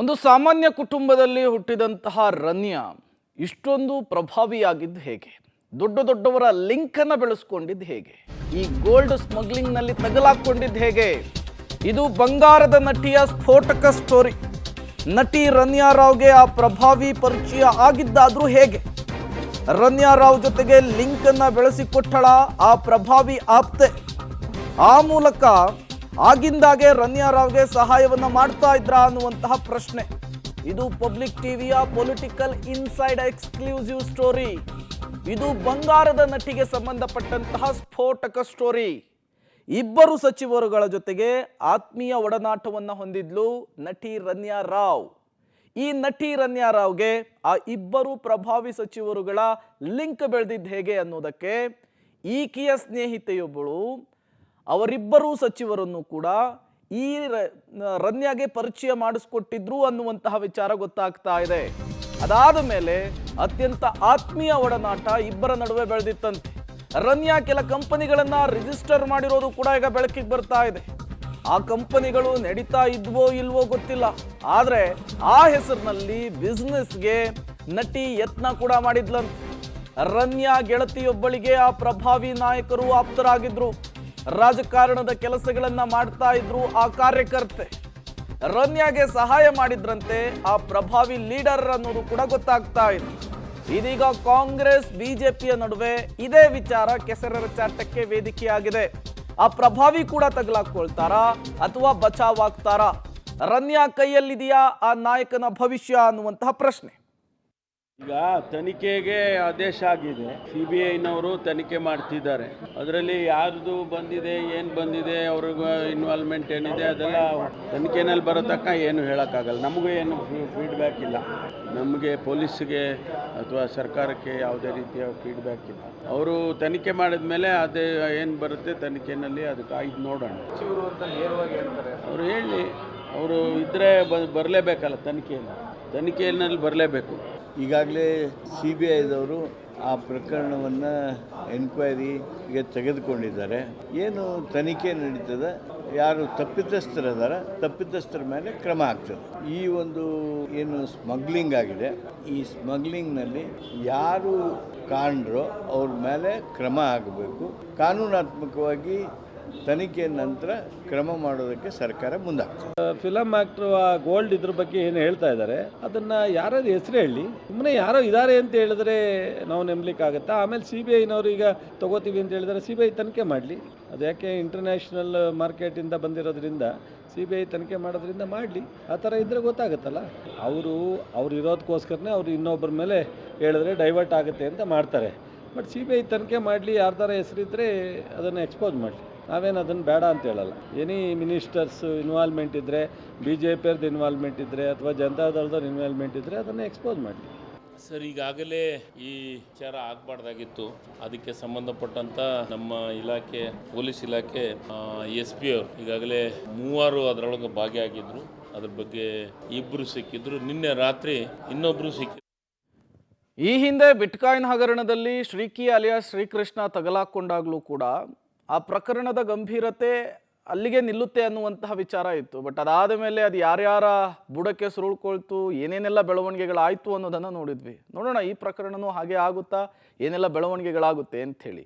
ಒಂದು ಸಾಮಾನ್ಯ ಕುಟುಂಬದಲ್ಲಿ ಹುಟ್ಟಿದಂತಹ ರನ್ಯಾ ಇಷ್ಟೊಂದು ಪ್ರಭಾವಿಯಾಗಿದ್ದು ಹೇಗೆ? ದೊಡ್ಡ ದೊಡ್ಡವರ ಲಿಂಕ್ ಅನ್ನು ಬೆಳೆಸ್ಕೊಂಡಿದ್ದು ಹೇಗೆ? ಈ ಗೋಲ್ಡ್ ಸ್ಮಗ್ಲಿಂಗ್ ನಲ್ಲಿ ತಗಲಾಕೊಂಡಿದ್ದು ಹೇಗೆ? ಇದು ಬಂಗಾರದ ನಟಿಯ ಸ್ಫೋಟಕ ಸ್ಟೋರಿ. ನಟಿ ರನ್ಯಾ ರಾವ್ಗೆ ಆ ಪ್ರಭಾವಿ ಪರಿಚಯ ಆಗಿದ್ದಾದ್ರೂ ಹೇಗೆ? ರನ್ಯಾ ರಾವ್ ಜೊತೆಗೆ ಲಿಂಕ್ ಅನ್ನ ಬೆಳೆಸಿಕೊಟ್ಟಳ ಆ ಪ್ರಭಾವಿ ಆಪ್ತೆ. ಆ ಮೂಲಕ ಆಗಿಂದಾಗೆ ರನ್ಯಾ ರಾವ್ಗೆ ಸಹಾಯವನ್ನ ಮಾಡ್ತಾ ಇದ್ರ ಅನ್ನುವಂತಹ ಪ್ರಶ್ನೆ. ಇದು ಪಬ್ಲಿಕ್ ಟಿವಿಯ ಪೊಲಿಟಿಕಲ್ ಇನ್ಸೈಡ್ ಎಕ್ಸ್ಕ್ಲೂಸಿವ್ ಸ್ಟೋರಿ. ಇದು ಬಂಗಾರದ ನಟಿಗೆ ಸಂಬಂಧಪಟ್ಟಂತಹ ಸ್ಫೋಟಕ ಸ್ಟೋರಿ. ಇಬ್ಬರು ಸಚಿವರುಗಳ ಜೊತೆಗೆ ಆತ್ಮೀಯ ಒಡನಾಟವನ್ನ ಹೊಂದಿದ್ಲು ನಟಿ ರನ್ಯಾ ರಾವ್. ಈ ನಟಿ ರನ್ಯಾ ರಾವ್ಗೆ ಆ ಇಬ್ಬರು ಪ್ರಭಾವಿ ಸಚಿವರುಗಳ ಲಿಂಕ್ ಬೆಳೆದಿದ್ದು ಹೇಗೆ ಅನ್ನೋದಕ್ಕೆ ಈಕೆಯ ಸ್ನೇಹಿತೆಯೊಬ್ಬಳು ಅವರಿಬ್ಬರೂ ಸಚಿವರನ್ನು ಕೂಡ ಈ ರನ್ಯಾಗೆ ಪರಿಚಯ ಮಾಡಿಸ್ಕೊಟ್ಟಿದ್ರು ಅನ್ನುವಂತಹ ವಿಚಾರ ಗೊತ್ತಾಗ್ತಾ ಇದೆ. ಅದಾದ ಮೇಲೆ ಅತ್ಯಂತ ಆತ್ಮೀಯ ಒಡನಾಟ ಇಬ್ಬರ ನಡುವೆ ಬೆಳೆದಿತ್ತಂತೆ. ರನ್ಯಾ ಕೆಲ ಕಂಪನಿಗಳನ್ನ ರಿಜಿಸ್ಟರ್ ಮಾಡಿರೋದು ಕೂಡ ಈಗ ಬೆಳಕಿಗೆ ಬರ್ತಾ ಇದೆ. ಆ ಕಂಪನಿಗಳು ನಡೀತಾ ಇದ್ವೋ ಇಲ್ವೋ ಗೊತ್ತಿಲ್ಲ, ಆದ್ರೆ ಆ ಹೆಸರಿನಲ್ಲಿ ಬಿಸ್ನೆಸ್ಗೆ ನಟಿ ಯತ್ನ ಕೂಡ ಮಾಡಿದ್ಲಂತೆ. ರನ್ಯಾ ಗೆಳತಿಯೊಬ್ಬಳಿಗೆ ಆ ಪ್ರಭಾವಿ ನಾಯಕರು ಆಪ್ತರಾಗಿದ್ರು. ರಾಜಕಾರಣದ ಕೆಲಸಗಳನ್ನ ಮಾಡ್ತಾ ಇದ್ರು ಆ ಕಾರ್ಯಕರ್ತೆ. ರನ್ಯಾಗೆ ಸಹಾಯ ಮಾಡಿದ್ರಂತೆ ಆ ಪ್ರಭಾವಿ ಲೀಡರ್ ಅನ್ನೋದು ಕೂಡ ಗೊತ್ತಾಗ್ತಾ ಇದೆ. ಇದೀಗ ಕಾಂಗ್ರೆಸ್ ಬಿಜೆಪಿಯ ನಡುವೆ ಇದೇ ವಿಚಾರ ಕೆಸರರ ಚಾಟಕ್ಕೆ ವೇದಿಕೆಯಾಗಿದೆ. ಆ ಪ್ರಭಾವಿ ಕೂಡ ತಗಲಾಕೊಳ್ತಾರಾ ಅಥವಾ ಬಚಾವ್ ಆಗ್ತಾರಾ? ರನ್ಯಾ ಕೈಯಲ್ಲಿದೆಯಾ ಆ ನಾಯಕನ ಭವಿಷ್ಯ ಅನ್ನುವಂತಹ ಪ್ರಶ್ನೆ. ಈಗ ತನಿಖೆಗೆ ಆದೇಶ ಆಗಿದೆ. CBIನವರು ತನಿಖೆ ಮಾಡ್ತಿದ್ದಾರೆ. ಅದರಲ್ಲಿ ಯಾರ್ದು ಬಂದಿದೆ, ಏನು ಬಂದಿದೆ, ಅವ್ರಿಗೆ ಇನ್ವಾಲ್ವ್ಮೆಂಟ್ ಏನಿದೆ ಅದೆಲ್ಲ ತನಿಖೆನಲ್ಲಿ ಬರೋ ತನಕ ಏನು ಹೇಳೋಕ್ಕಾಗಲ್ಲ. ನಮಗೂ ಏನು ಫೀಡ್ಬ್ಯಾಕ್ ಇಲ್ಲ. ನಮಗೆ ಪೊಲೀಸ್ಗೆ ಅಥವಾ ಸರ್ಕಾರಕ್ಕೆ ಯಾವುದೇ ರೀತಿಯ ಫೀಡ್ಬ್ಯಾಕ್ ಇಲ್ಲ. ಅವರು ತನಿಖೆ ಮಾಡಿದ ಮೇಲೆ ಅದೇ ಏನು ಬರುತ್ತೆ ತನಿಖೆಯಲ್ಲಿ ಅದಕ್ಕೆ ಆಯ್ತು ನೋಡೋಣ. ಸಚಿವರು ಅಂತ ನೇರವಾಗಿ ಹೇಳ್ತಾರೆ. ಅವರು ಹೇಳಿ, ಅವರು ಇದ್ದರೆ ಬರಲೇಬೇಕಲ್ಲ, ತನಿಖೆಯಲ್ಲಿ ಬರಲೇಬೇಕು. ಈಗಾಗಲೇ CBIದವರು ಆ ಪ್ರಕರಣವನ್ನು ಎನ್ಕ್ವೈರಿಗೆ ತೆಗೆದುಕೊಂಡಿದ್ದಾರೆ. ಏನು ತನಿಖೆ ನಡೀತದೆ, ಯಾರು ತಪ್ಪಿತಸ್ಥರದಾರ ತಪ್ಪಿತಸ್ಥರ ಮೇಲೆ ಕ್ರಮ ಆಗ್ತದೆ. ಈ ಒಂದು ಏನು ಸ್ಮಗ್ಲಿಂಗ್ ಆಗಿದೆ, ಈ ಸ್ಮಗ್ಲಿಂಗ್ನಲ್ಲಿ ಯಾರು ಕಾಣ್ರೋ ಅವ್ರ ಮೇಲೆ ಕ್ರಮ ಆಗಬೇಕು. ಕಾನೂನಾತ್ಮಕವಾಗಿ ತನಿಖೆ ನಂತರ ಕ್ರಮ ಮಾಡೋದಕ್ಕೆ ಸರ್ಕಾರ ಮುಂದಾಗ್ತದೆ. ಫಿಲಮ್ ಆ್ಯಕ್ಟ್ರು ಆ ಗೋಲ್ಡ್ ಇದ್ರ ಬಗ್ಗೆ ಏನು ಹೇಳ್ತಾ ಇದ್ದಾರೆ ಅದನ್ನು ಯಾರಾದ್ರು ಹೆಸರು ಹೇಳಿ, ಸುಮ್ಮನೆ ಯಾರೋ ಇದ್ದಾರೆ ಅಂತ ಹೇಳಿದ್ರೆ ನಾವು ನಂಬಲಿಕ್ಕಾಗತ್ತಾ? ಆಮೇಲೆ CBIನವರು ಈಗ ತಗೋತೀವಿ ಅಂತ ಹೇಳಿದರೆ CBI ತನಿಖೆ ಮಾಡಲಿ. ಅದು ಯಾಕೆ ಇಂಟರ್ನ್ಯಾಷನಲ್ ಮಾರ್ಕೆಟಿಂದ ಬಂದಿರೋದ್ರಿಂದ CBI ತನಿಖೆ ಮಾಡೋದ್ರಿಂದ ಮಾಡಲಿ. ಆ ಥರ ಇದ್ದರೆ ಗೊತ್ತಾಗುತ್ತಲ್ಲ. ಅವ್ರು ಇರೋದಕ್ಕೋಸ್ಕರನೇ ಅವ್ರು ಇನ್ನೊಬ್ಬರ ಮೇಲೆ ಹೇಳಿದ್ರೆ ಡೈವರ್ಟ್ ಆಗುತ್ತೆ ಅಂತ ಮಾಡ್ತಾರೆ. ಬಟ್ CBI ತನಿಖೆ ಮಾಡಲಿ, ಯಾರ್ದಾರ ಹೆಸರಿದ್ದರೆ ಅದನ್ನು ಎಕ್ಸ್ಪೋಸ್ ಮಾಡಲಿ. ನಾವೇನು ಅದನ್ನು ಬೇಡ ಅಂತ ಹೇಳಲ್ಲ. ಎನಿ ಮಿನಿಸ್ಟರ್ಸ್ ಇನ್ವಾಲ್ವ್ಮೆಂಟ್ ಇದ್ದರೆ, BJPಯವ್ರದ್ದು ಇನ್ವಾಲ್ವ್ಮೆಂಟ್ ಇದ್ದರೆ ಅಥವಾ ಜನತಾದಳದವ್ರ ಇನ್ವಾಲ್ವ್ಮೆಂಟ್ ಇದ್ದರೆ ಅದನ್ನು ಎಕ್ಸ್ಪೋಸ್ ಮಾಡಲಿ. ಸರ್, ಈಗಾಗಲೇ ಈ ವಿಚಾರ ಆಗಬಾರ್ದಾಗಿತ್ತು. ಅದಕ್ಕೆ ಸಂಬಂಧಪಟ್ಟಂಥ ನಮ್ಮ ಇಲಾಖೆ, ಪೊಲೀಸ್ ಇಲಾಖೆ, SP ಅವರು ಈಗಾಗಲೇ 3 ಅದರೊಳಗೆ ಭಾಗಿಯಾಗಿದ್ದರು. ಅದ್ರ ಬಗ್ಗೆ 2 ಸಿಕ್ಕಿದ್ರು. ನಿನ್ನೆ ರಾತ್ರಿ ಇನ್ನೊಬ್ಬರು ಸಿಕ್ಕಿದ್ರು. ಈ ಹಿಂದೆ ಬಿಟ್ಕಾಯಿನ್ ಹಗರಣದಲ್ಲಿ ಶ್ರೀಕಿ ಅಲಿಯಾಸ್ ಶ್ರೀಕೃಷ್ಣ ತಗಲಾಕೊಂಡಾಗಲೂ ಕೂಡ ಆ ಪ್ರಕರಣದ ಗಂಭೀರತೆ ಅಲ್ಲಿಗೆ ನಿಲ್ಲುತ್ತೆ ಅನ್ನುವಂತಹ ವಿಚಾರ ಇತ್ತು. ಬಟ್ ಅದಾದ ಮೇಲೆ ಅದು ಯಾರ್ಯಾರ ಬುಡಕ್ಕೆ ಸುರುಳ್ಕೊಳ್ತು, ಏನೇನೆಲ್ಲ ಬೆಳವಣಿಗೆಗಳಾಯಿತು ಅನ್ನೋದನ್ನು ನೋಡಿದ್ವಿ. ನೋಡೋಣ ಈ ಪ್ರಕರಣನೂ ಹಾಗೆ ಆಗುತ್ತಾ, ಏನೆಲ್ಲ ಬೆಳವಣಿಗೆಗಳಾಗುತ್ತೆ ಅಂಥೇಳಿ.